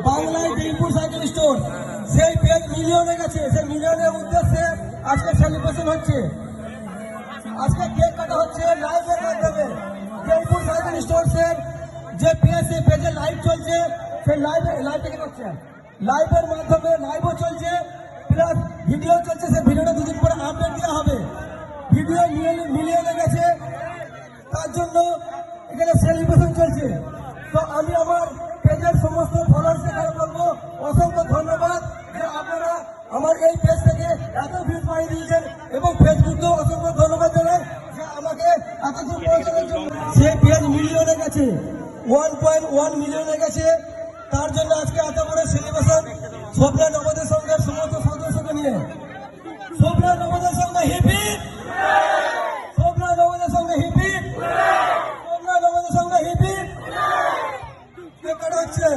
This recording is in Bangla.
বাংলায় জয়পুর সাইকেল স্টোর, সেই পেজ মিলিয়নে গেছে। সেই মিলিয়নের উদ্দেশ্যে আজকে সেলিব্রেশন হচ্ছে, আজকে কেক কাটা হচ্ছে লাইভের মাধ্যমে। জয়পুর সাইকেল স্টোরসের যে পেজ, সেই পেজে লাইভ চলছে, সেই লাইভটা কি করছে, লাইভের মাধ্যমে লাইভও চলছে, প্লাস ভিডিও চলছে। সেই ভিডিওটা দুদিন পরে আপডেট দেওয়া হবে। ভিডিও মিলিয়নে গেছে, তার জন্য এখানে সেলিব্রেশন চলছে। তো আমি আমার পেজের সমস্ত ফলোয়ার্সকে বলবো অসংখ্য ধন্যবাদ যে আপনারা আমার এই পেজ থেকে এত ভিউ বাড়িয়ে দিয়েছেন, এবং ফেসবুকেও অসংখ্য ধন্যবাদ জানাই যে আমাকে এত দূর পৌঁছানোর জন্য। সেই পেজ মিলিয়নে গেছে, 1.1 মিলিয়নে গেছে। তার জন্য আজকে এত বড় সেলিব্রেশন স্বপ্না নবোদয় সংঘের সমস্ত সদস্যকে নিয়ে। স্বপ্না নবোদয় সংঘ হিপি, স্বপ্না নবোদয় সংঘ হিপি, স্বপ্না নবোদয় সংঘ হিপি। কেক কাটা হচ্ছে।